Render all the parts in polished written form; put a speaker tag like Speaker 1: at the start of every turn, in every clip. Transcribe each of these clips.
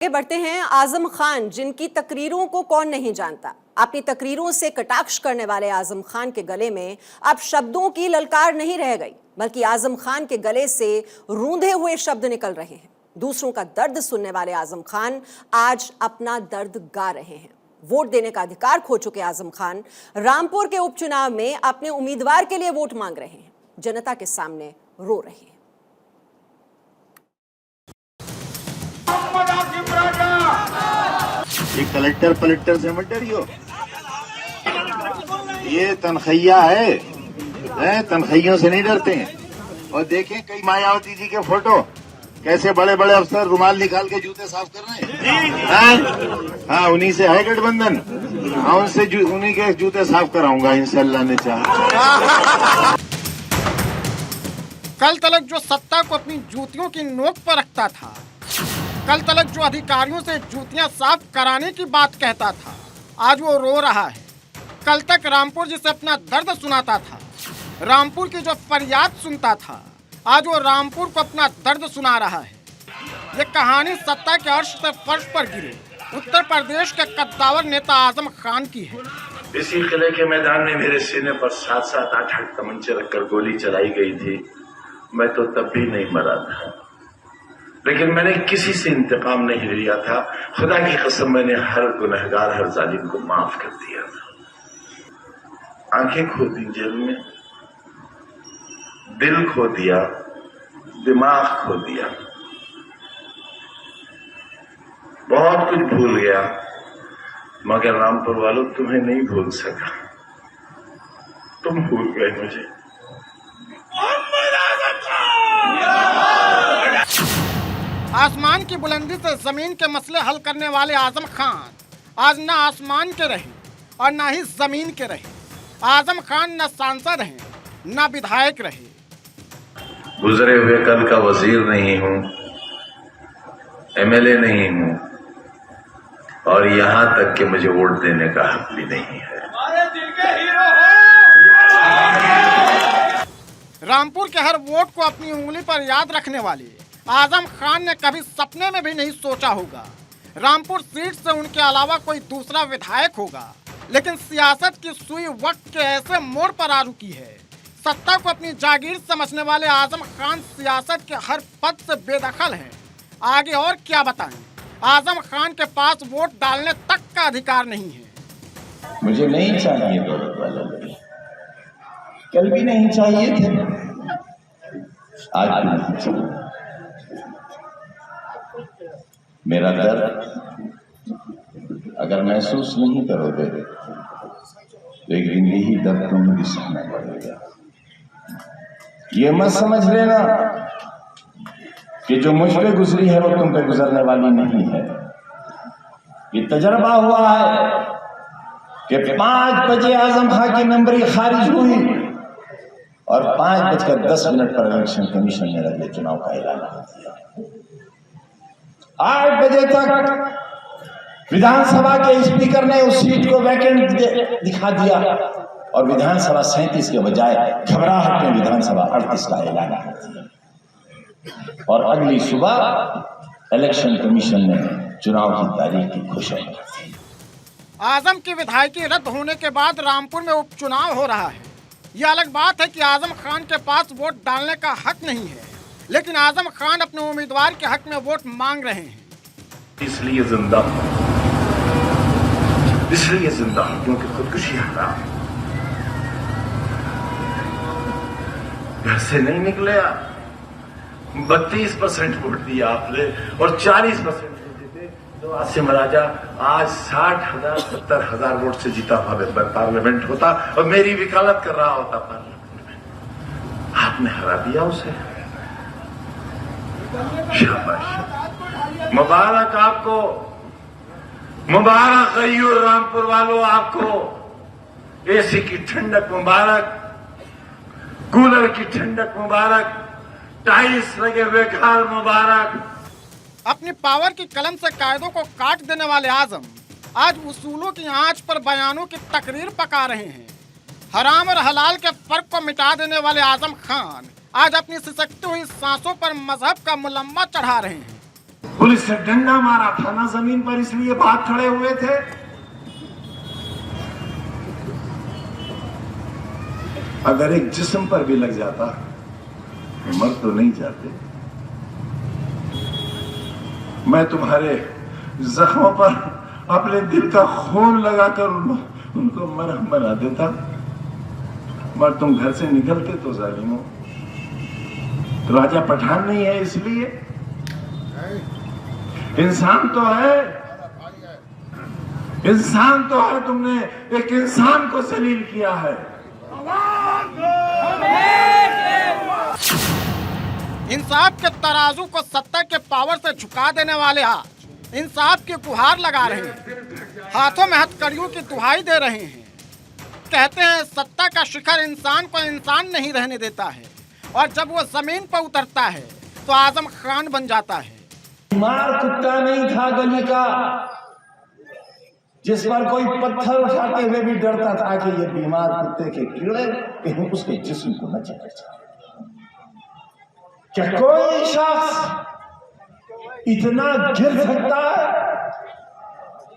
Speaker 1: आगे बढ़ते हैं। आजम खान, जिनकी तकरीरों को कौन नहीं जानता। अपनी तकरीरों से कटाक्ष करने वाले आजम खान के गले में अब शब्दों की ललकार नहीं रह गई, बल्कि आजम खान के गले से रूंधे हुए शब्द निकल रहे हैं। दूसरों का दर्द सुनने वाले आजम खान आज अपना दर्द गा रहे हैं। वोट देने का अधिकार खो चुके आजम खान रामपुर के उपचुनाव में अपने उम्मीदवार के लिए वोट मांग रहे हैं, जनता के सामने रो रहे हैं।
Speaker 2: ये कलेक्टर से मत डरियो, ये तनखैया है, तनखैयों से नहीं डरते हैं। और देखें कई मायावती जी के फोटो, कैसे बड़े बड़े अफसर रुमाल निकाल के जूते साफ कर रहे हैं। हाँ, उन्हीं से है गठबंधन। हाँ, उन्हीं के जूते साफ कराऊंगा इंशाल्लाह ने चाहा।
Speaker 3: कल तलक जो सत्ता को अपनी जूतियों की नोक पर रखता था, कल तलक जो अधिकारियों से जूतियां साफ कराने की बात कहता था, आज वो रो रहा है। कल तक रामपुर जिसे अपना दर्द सुनाता था, रामपुर की जो फरियाद सुनता था, आज वो रामपुर को अपना दर्द सुना रहा है। ये कहानी सत्ता के अर्श से फर्श पर गिरे उत्तर प्रदेश के कद्दावर नेता आजम खान की है।
Speaker 4: इसी किले के मैदान में मेरे सीने पर 7-7, 8-8 तमंचे रखकर गोली चलाई गई थी। मैं तो तब भी नहीं मरा था, लेकिन मैंने किसी से इंतकाम नहीं लिया था। खुदा की कसम, मैंने हर गुनहगार, हर जालिम को माफ कर दिया था। आंखें खो दी जेल में, दिल खो दिया, दिमाग खो दिया, बहुत कुछ भूल गया, मगर रामपुर वालों तुम्हें नहीं भूल सका। तुम भूल गए मुझे।
Speaker 3: आसमान की बुलंदी से जमीन के मसले हल करने वाले आजम खान आज न आसमान के रहे और न ही जमीन के रहे। आजम खान न सांसद हैं, न विधायक रहे।
Speaker 4: गुजरे हुए कल का वजीर नहीं हूं, एमएलए नहीं हूं, और यहां तक कि मुझे वोट देने का हक भी नहीं है।
Speaker 3: रामपुर के हर वोट को अपनी उंगली पर याद रखने वाले आजम खान ने कभी सपने में भी नहीं सोचा होगा रामपुर सीट से उनके अलावा कोई दूसरा विधायक होगा। लेकिन सियासत की सुई वक्त के ऐसे मोड़ पर आ रुकी है। सत्ता को अपनी जागीर समझने वाले आजम खान सियासत के हर पद से बेदखल हैं। आगे और क्या बताएं, आजम खान के पास वोट डालने तक का अधिकार नहीं है।
Speaker 2: मुझे नहीं चाहिए दौलत वाला लोग, कल भी नहीं चाहिए थे, आज भी नहीं चाहिए। मेरा दर्द अगर महसूस नहीं करोगे तो एक दिन यही दर्द तुम्हें भी सहना पड़ेगा। ये मत समझ लेना कि जो मुझ पे गुजरी है वो तुम पे गुजरने वाली नहीं है। ये तजर्बा हुआ है कि 5 बजे आजम खान की नंबरी खारिज हुई और 5:10 पर इलेक्शन कमीशन ने अगले चुनाव का ऐलान कर दिया। 8 बजे तक विधानसभा के स्पीकर ने उस सीट को वैकेंट दिखा दिया और विधानसभा 37 के बजाय घबराहट में विधानसभा 38 का ऐलान कर दिया। और अगली सुबह इलेक्शन कमीशन ने चुनाव की तारीख की घोषणा कर दी।
Speaker 3: आजम की विधायकी रद्द होने के बाद रामपुर में उपचुनाव हो रहा है। यह अलग बात है कि आजम खान के पास वोट डालने का हक नहीं है, लेकिन आजम खान अपने उम्मीदवार के हक में वोट मांग रहे हैं।
Speaker 4: इसलिए जिंदा हूं क्योंकि खुदकुशी हराम। घर से नहीं निकले आप, 32% वोट दिया आपने और 40% देते तो आसिम राजा आज 60,000 70,000 वोट से जीता पार्लियामेंट होता और मेरी वकालत कर रहा होता पार्लियामेंट में। आपने हरा दिया उसे। शाबाश, मुबारक आपको, मुबारक गयूर रामपुर वालों, आपको एसी की ठंडक मुबारक, कूलर की ठंडक मुबारक, टाइल्स लगे हुए घर मुबारक।
Speaker 3: अपनी पावर की कलम से कायदों को काट देने वाले आजम आज उसूलों की आंच पर बयानों की तकरीर पका रहे हैं। हराम और हलाल के फर्क को मिटा देने वाले आजम खान आज अपनी सिसकती हुई सांसों पर मजहब का मुलम्मा चढ़ा रहे हैं।
Speaker 4: पुलिस से डंडा मारा था ना जमीन पर, इसलिए भाग खड़े हुए थे। अगर एक जिस्म पर भी लग जाता तो मर तो नहीं जाते। मैं तुम्हारे जख्मों पर अपने दिल का खून लगाकर उनको मरहम बना देता, मगर तुम घर से निकलते तो जालिमों। तो राजा पठान नहीं है इसलिए, इंसान तो है, इंसान तो है। तुमने एक इंसान को जलील किया है।
Speaker 3: इंसाफ के तराजू को सत्ता के पावर से झुका देने वाले आज इंसाफ की गुहार लगा रहे हैं, हाथों में हथकड़ियों की दुहाई दे रहे हैं। कहते हैं सत्ता का शिखर इंसान को इंसान नहीं रहने देता है, और जब वो जमीन पर उतरता है तो आजम खान बन जाता है।
Speaker 2: बीमार कुत्ता नहीं था गली का, जिस पर कोई पत्थर उठाते हुए भी डरता था कि ये बीमार कुत्ते के कीड़े कहीं उसके जिस्म को न चले जाए। क्या कोई शख्स इतना गिर सकता है?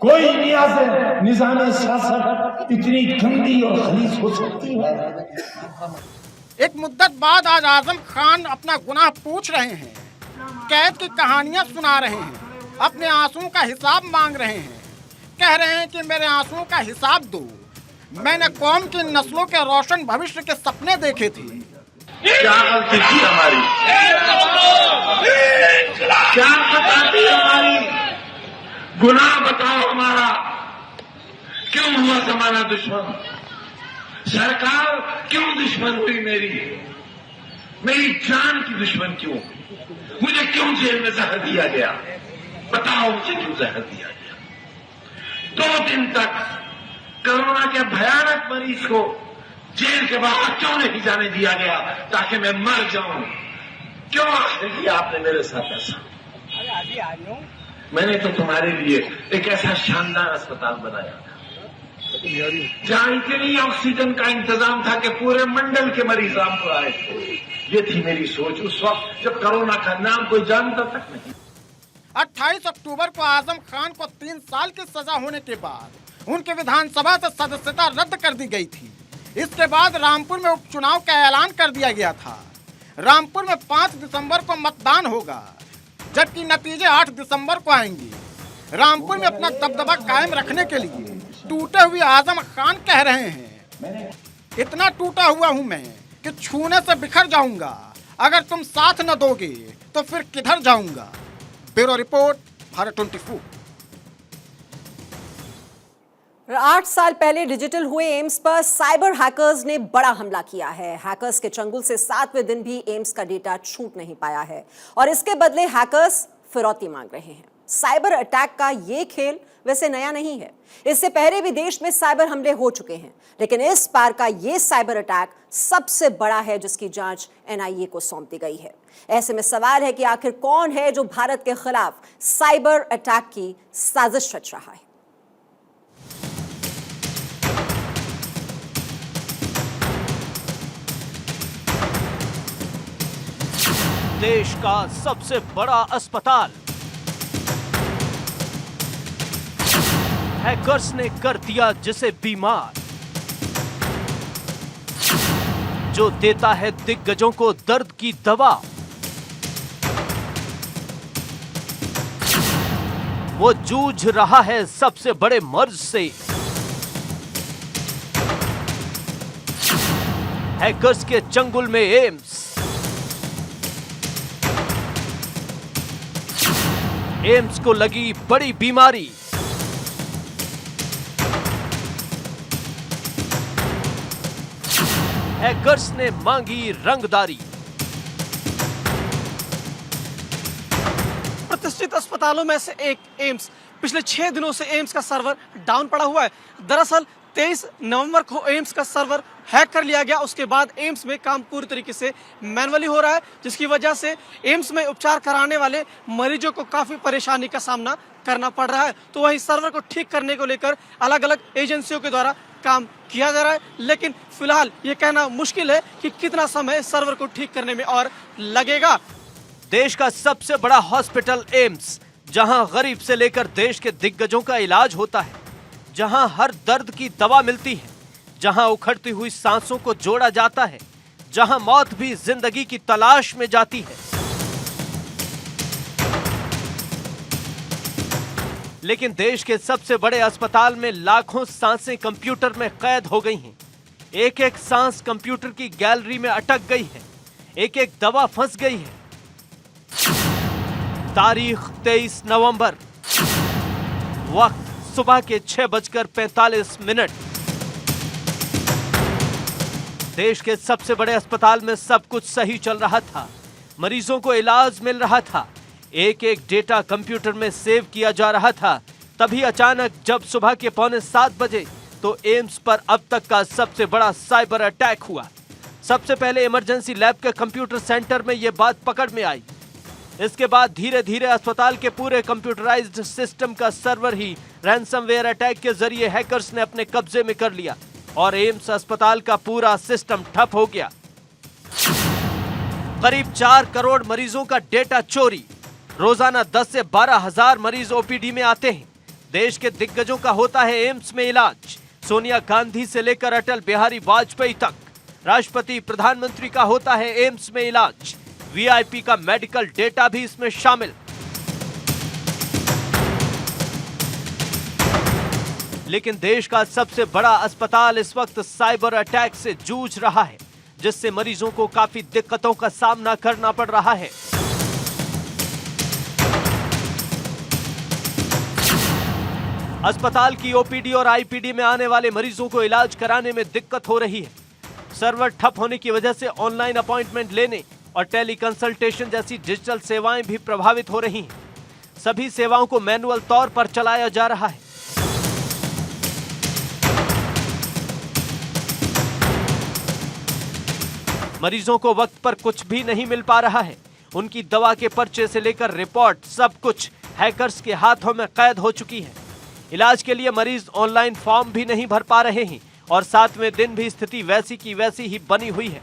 Speaker 2: कोई निजाम सियासत इतनी गंदी और खलीस हो सकती है?
Speaker 3: एक मुद्दत बाद आज आजम खान अपना गुनाह पूछ रहे हैं, कैद की कहानियां सुना रहे हैं, अपने आंसुओं का हिसाब मांग रहे हैं। कह रहे हैं कि मेरे आंसुओं का हिसाब दो, मैंने कौम की नस्लों के रोशन भविष्य के सपने देखे थे।
Speaker 4: क्या गलती थी हमारी? क्या खता थी हमारी? गुनाह बताओ हमारा, क्यों हुआ जमाना दुश्मन? सरकार क्यों दुश्मन हुई मेरी? मेरी जान की दुश्मन क्यों? मुझे क्यों जेल में जहर दिया गया? बताओ मुझे क्यों जहर दिया गया? 2 दिन तक कोरोना के भयानक मरीज को जेल के बाहर क्यों नहीं जाने दिया गया ताकि मैं मर जाऊं? क्यों आखिर किया आपने मेरे साथ ऐसा? मैंने तो तुम्हारे लिए एक ऐसा शानदार अस्पताल बनाया था जहां इतनी ऑक्सीजन का इंतजाम था कि पूरे मंडल के मरीज रामपुर आए थे। ये थी मेरी सोच उस वक्त जब कोरोना का नाम कोई जानता तक नहीं।
Speaker 3: 28 अक्टूबर को आजम खान को 3 साल की सजा होने के बाद उनके विधानसभा से सदस्यता रद्द कर दी गई थी। इसके बाद रामपुर में उपचुनाव का ऐलान कर दिया गया था। रामपुर में 5 दिसंबर को मतदान होगा, जबकि नतीजे 8 दिसंबर को आएंगे। रामपुर में अपना दबदबा कायम रखने के लिए टूटे हुए आजम खान कह रहे हैं, इतना टूटा हुआ हूं मैं कि छूने से बिखर जाऊंगा। अगर तुम साथ न दोगे तो फिर किधर जाऊंगा। Bureau report, Bharat 24।
Speaker 1: 8 साल पहले डिजिटल हुए एम्स पर साइबर हैकर्स ने बड़ा हमला किया है। हैकर्स के चंगुल से 7वें दिन भी एम्स का डेटा छूट नहीं पाया है, और इसके बदले हैकर्स फिरौती मांग रहे हैं। साइबर अटैक का ये खेल वैसे नया नहीं है, इससे पहले भी देश में साइबर हमले हो चुके हैं, लेकिन इस बार का ये साइबर अटैक सबसे बड़ा है, जिसकी जांच NIA को सौंप दी गई है। ऐसे में सवाल है कि आखिर कौन है जो भारत के खिलाफ साइबर अटैक की साजिश रच रहा है।
Speaker 5: देश का सबसे बड़ा अस्पताल हैकर्स ने कर दिया जिसे बीमार, जो देता है दिग्गजों को दर्द की दवा। वो जूझ रहा है सबसे बड़े मर्ज से। हैकर्स के चंगुल में एम्स, एम्स को लगी बड़ी बीमारी। हैकर्स ने मांगी रंगदारी।
Speaker 6: प्रतिष्ठित अस्पतालों में से एक एम्स, पिछले 6 दिनों से एम्स का सर्वर डाउन पड़ा हुआ है। दरअसल 23 नवंबर को एम्स का सर्वर हैक कर लिया गया। उसके बाद एम्स में काम पूरी तरीके से मैनुअली हो रहा है, जिसकी वजह से एम्स में उपचार कराने वाले मरीजों को काफी परेशानी का सामना करना पड़ रहा है। तो वहीं सर्वर को ठीक करने को लेकर अलग अलग एजेंसियों के द्वारा काम किया जा रहा है, लेकिन फिलहाल ये कहना मुश्किल है कि कितना समय सर्वर को ठीक करने में और लगेगा।
Speaker 5: देश का सबसे बड़ा हॉस्पिटल एम्स जहां गरीब से लेकर देश के दिग्गजों का इलाज होता है, जहां हर दर्द की दवा मिलती है, जहां उखड़ती हुई सांसों को जोड़ा जाता है, जहां मौत भी जिंदगी की तलाश में जाती है। लेकिन देश के सबसे बड़े अस्पताल में लाखों सांसें कंप्यूटर में कैद हो गई हैं। एक एक सांस कंप्यूटर की गैलरी में अटक गई है, एक एक दवा फंस गई है। तारीख 23 नवंबर, वक्त सुबह के 6:45। देश के सबसे बड़े अस्पताल में सब कुछ सही चल रहा था, मरीजों को इलाज मिल रहा था, एक एक डेटा कंप्यूटर में सेव किया जा रहा था। तभी अचानक जब सुबह के 6:45 बजे तो एम्स पर अब तक का सबसे बड़ा साइबर अटैक हुआ। सबसे पहले इमरजेंसी लैब के कंप्यूटर सेंटर में यह बात पकड़ में आई। इसके बाद धीरे धीरे अस्पताल के पूरे कंप्यूटराइज्ड सिस्टम का सर्वर ही रैंसमवेयर अटैक के जरिए हैकर्स ने अपने कब्जे में कर लिया और एम्स अस्पताल का पूरा सिस्टम ठप हो गया। करीब 4 करोड़ मरीजों का डेटा चोरी। रोजाना 10 से 12 हजार मरीज ओपीडी में आते हैं। देश के दिग्गजों का होता है एम्स में इलाज। सोनिया गांधी से लेकर अटल बिहारी वाजपेयी तक, राष्ट्रपति प्रधानमंत्री का होता है एम्स में इलाज। वीआईपी का मेडिकल डेटा भी इसमें शामिल। लेकिन देश का सबसे बड़ा अस्पताल इस वक्त साइबर अटैक से जूझ रहा है, जिससे मरीजों को काफी दिक्कतों का सामना करना पड़ रहा है। अस्पताल की ओपीडी और आईपीडी में आने वाले मरीजों को इलाज कराने में दिक्कत हो रही है। सर्वर ठप होने की वजह से ऑनलाइन अपॉइंटमेंट लेने और टेली कंसल्टेशन जैसी डिजिटल सेवाएं भी प्रभावित हो रही हैं। सभी सेवाओं को मैनुअल तौर पर चलाया जा रहा है। मरीजों को वक्त पर कुछ भी नहीं मिल पा रहा है। उनकी दवा के पर्चे से लेकर रिपोर्ट सब कुछ हैकर्स के हाथों में कैद हो चुकी है। इलाज के लिए मरीज ऑनलाइन फॉर्म भी नहीं भर पा रहे हैं और 7वें दिन भी स्थिति वैसी की वैसी ही बनी हुई है।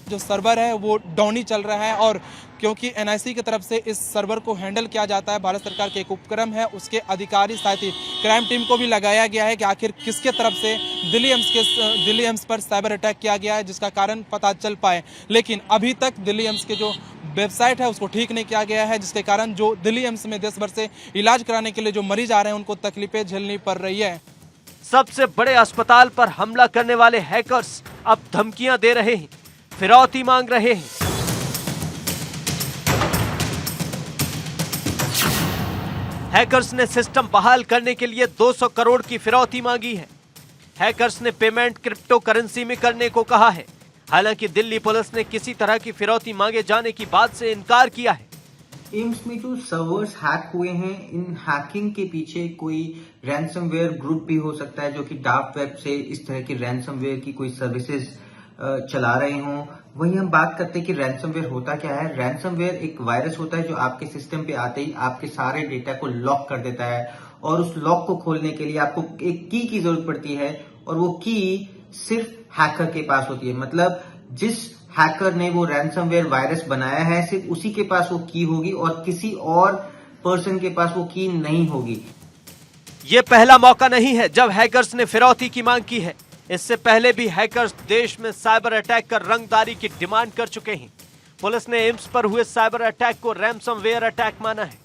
Speaker 7: जो सर्वर है वो डाउन ही चल रहा है और क्योंकि एनआईसी की तरफ से इस सर्वर को हैंडल किया जाता है, भारत सरकार के एक उपक्रम है, उसके अधिकारी साथ ही क्राइम टीम को भी लगाया गया है कि आखिर किसके तरफ से दिल्ली एम्स पर साइबर अटैक किया गया है, जिसका कारण पता चल पाए। लेकिन अभी तक दिल्ली एम्स के जो वेबसाइट है उसको ठीक नहीं किया गया है, जिसके कारण जो दिल्ली एम्स में देश भर से इलाज कराने के लिए जो मरीज आ रहे हैं उनको तकलीफें झेलनी पड़ रही है।
Speaker 5: सबसे बड़े अस्पताल पर हमला करने वाले हैकर्स अब धमकियां दे रहे हैं, फिरौती मांग रहे हैं। हैकर्स ने सिस्टम बहाल करने के लिए 200 करोड़ की फिरौती मांगी है। हैकर्स ने पेमेंट क्रिप्टो करेंसी में करने को कहा है। हालांकि दिल्ली पुलिस ने किसी तरह की फिरौती मांगे जाने की बात से इनकार किया है।
Speaker 8: एम्स में जो सर्वर्स हैक हुए हैं, इन हैकिंग के पीछे कोई रैंसमवेयर ग्रुप भी हो सकता है जो कि डार्क वेब से इस तरह की रैंसमवेयर की कोई सर्विसेज चला रहे हों। वहीं हम बात करते हैं कि रैंसमवेयर होता क्या है। रैंसमवेयर एक वायरस होता है जो आपके सिस्टम पे आते ही आपके सारे डेटा को लॉक कर देता है और उस लॉक को खोलने के लिए आपको एक की जरूरत पड़ती है और वो की सिर्फ हैकर के पास होती है। मतलब जिस हैकर ने वो रैंसमवेयर वायरस बनाया है सिर्फ उसी के पास वो की होगी और किसी और पर्सन के पास वो की नहीं होगी।
Speaker 5: ये पहला मौका नहीं है जब हैकर्स ने फिरौती की मांग की है। इससे पहले भी हैकर्स देश में साइबर अटैक कर रंगदारी की डिमांड कर चुके हैं। पुलिस ने एम्स पर हुए साइबर अटैक को रैंसमवेयर अटैक माना है।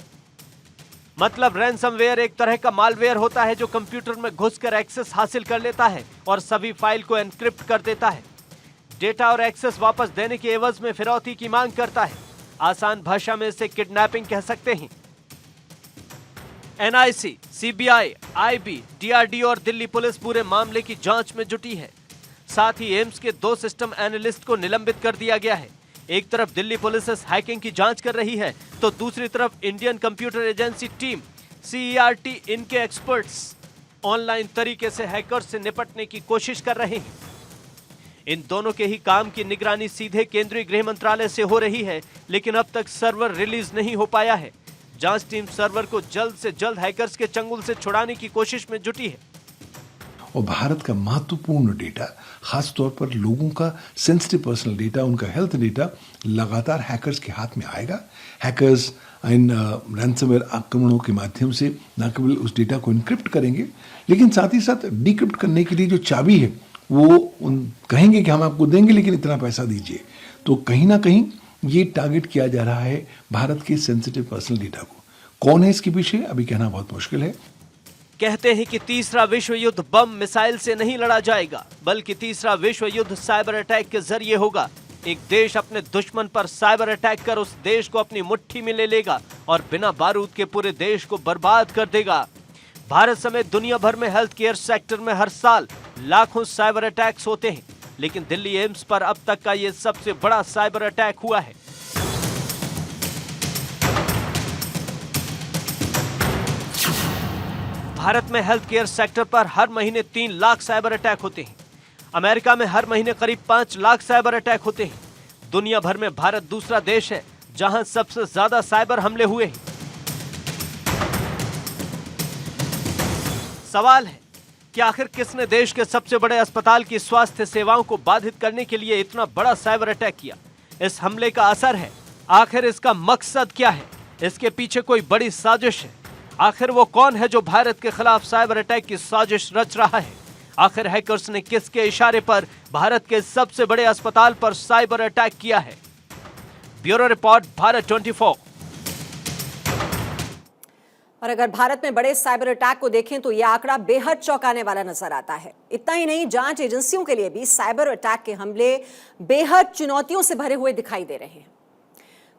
Speaker 5: मतलब रैंसमवेयर एक तरह का मालवेयर होता है जो कंप्यूटर में घुसकर एक्सेस हासिल कर लेता है और सभी फाइल को एनक्रिप्ट कर देता है। डेटा और एक्सेस वापस देने के एवज में फिरौती की मांग करता है। आसान भाषा में इसे किडनैपिंग कह सकते हैं। एनआईसी, सीबीआई, आईबी, डीआरडीओ और दिल्ली पुलिस पूरे मामले की जांच में जुटी है। साथ ही एम्स के 2 सिस्टम एनालिस्ट को निलंबित कर दिया गया है। एक तरफ दिल्ली पुलिस इस हैकिंग की जांच कर रही है तो दूसरी तरफ Indian computer agency team CERT इनके एक्सपर्ट्स ऑनलाइन तरीके से हैकर्स से निपटने की कोशिश कर रहे हैं। इन दोनों के ही काम की निगरानी सीधे केंद्रीय गृह मंत्रालय से हो रही है, लेकिन अब तक सर्वर रिलीज नहीं हो पाया है। जांच टीम सर्वर को जल्द से जल्द हैकर्स के चंगुल से छुड़ाने की कोशिश में जुटी है।
Speaker 9: और भारत का महत्वपूर्ण डेटा, खासतौर पर लोगों का सेंसिटिव पर्सनल डेटा, उनका हेल्थ डेटा लगातार हैकर्स के हाथ में आएगा। हैकर्स इन रैंसमवेयर आक्रमणों के माध्यम से न केवल उस डेटा को इनक्रिप्ट करेंगे, लेकिन साथ ही साथ डिक्रिप्ट करने के लिए जो चाबी है वो कहेंगे कि हम आपको देंगे लेकिन इतना पैसा दीजिए। तो कहीं ना कहीं ये टारगेट किया जा रहा है भारत के सेंसिटिव पर्सनल डेटा को। कौन है इसके पीछे अभी कहना बहुत मुश्किल है।
Speaker 5: कहते हैं कि तीसरा विश्व युद्ध बम मिसाइल से नहीं लड़ा जाएगा, बल्कि तीसरा विश्व युद्ध साइबर अटैक के जरिए होगा। एक देश अपने दुश्मन पर साइबर अटैक कर उस देश को अपनी मुट्ठी में ले लेगा और बिना बारूद के पूरे देश को बर्बाद कर देगा। भारत समेत दुनिया भर में हेल्थ केयर सेक्टर में हर साल लाखों साइबर अटैक्स होते हैं, लेकिन दिल्ली एम्स पर अब तक का ये सबसे बड़ा साइबर अटैक हुआ है। भारत में हेल्थ केयर सेक्टर पर हर महीने 3 लाख साइबर अटैक होते हैं। अमेरिका में हर महीने करीब 5 लाख साइबर अटैक होते हैं। दुनिया भर में भारत दूसरा देश है जहां सबसे ज्यादा साइबर हमले हुए हैं। सवाल है कि आखिर किसने देश के सबसे बड़े अस्पताल की स्वास्थ्य सेवाओं को बाधित करने के लिए इतना बड़ा साइबर अटैक किया? इस हमले का असर है, आखिर इसका मकसद क्या है? इसके पीछे कोई बड़ी साजिश है? आखिर वो कौन है जो भारत के खिलाफ साइबर अटैक की साजिश रच रहा है? आखिर हैकर्स ने किसके इशारे पर भारत के सबसे बड़े अस्पताल पर साइबर अटैक किया है? Bureau report, Bharat 24।
Speaker 1: और अगर भारत में बड़े साइबर अटैक को देखें तो यह आंकड़ा बेहद चौंकाने वाला नजर आता है। इतना ही नहीं, जांच एजेंसियों के लिए भी साइबर अटैक के हमले बेहद चुनौतियों से भरे हुए दिखाई दे रहे हैं।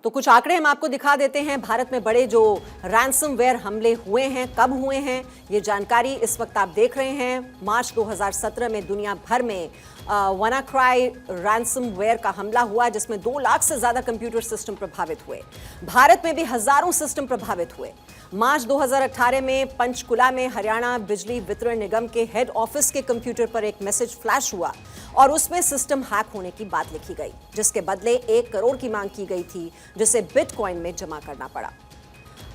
Speaker 1: तो कुछ आंकड़े हम आपको दिखा देते हैं। भारत में बड़े जो रैंसमवेयर हमले हुए हैं, कब हुए हैं, ये जानकारी इस वक्त आप देख रहे हैं। मार्च 2017 में दुनिया भर में WannaCry रैंसमवेयर का हमला हुआ, जिसमें 2 लाख से ज्यादा कंप्यूटर सिस्टम प्रभावित हुए। भारत में भी हजारों सिस्टम प्रभावित हुए। मार्च 2018 में पंचकुला में हरियाणा बिजली वितरण निगम के हेड ऑफिस के कंप्यूटर पर एक मैसेज फ्लैश हुआ और उसमें सिस्टम हैक होने की बात लिखी गई, जिसके बदले 1 करोड़ की मांग की गई थी, जिसे बिटकॉइन में जमा करना पड़ा।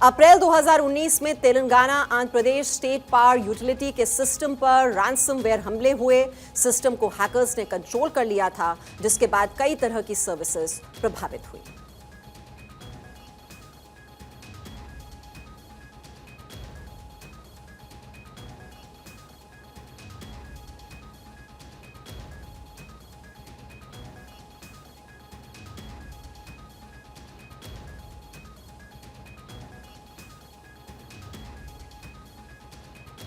Speaker 1: अप्रैल 2019 में Telangana Andhra Pradesh state power utility के सिस्टम पर रैंसमवेयर हमले हुए। सिस्टम को हैकर्स ने कंट्रोल कर लिया था, जिसके बाद कई तरह की सर्विसेज प्रभावित हुई।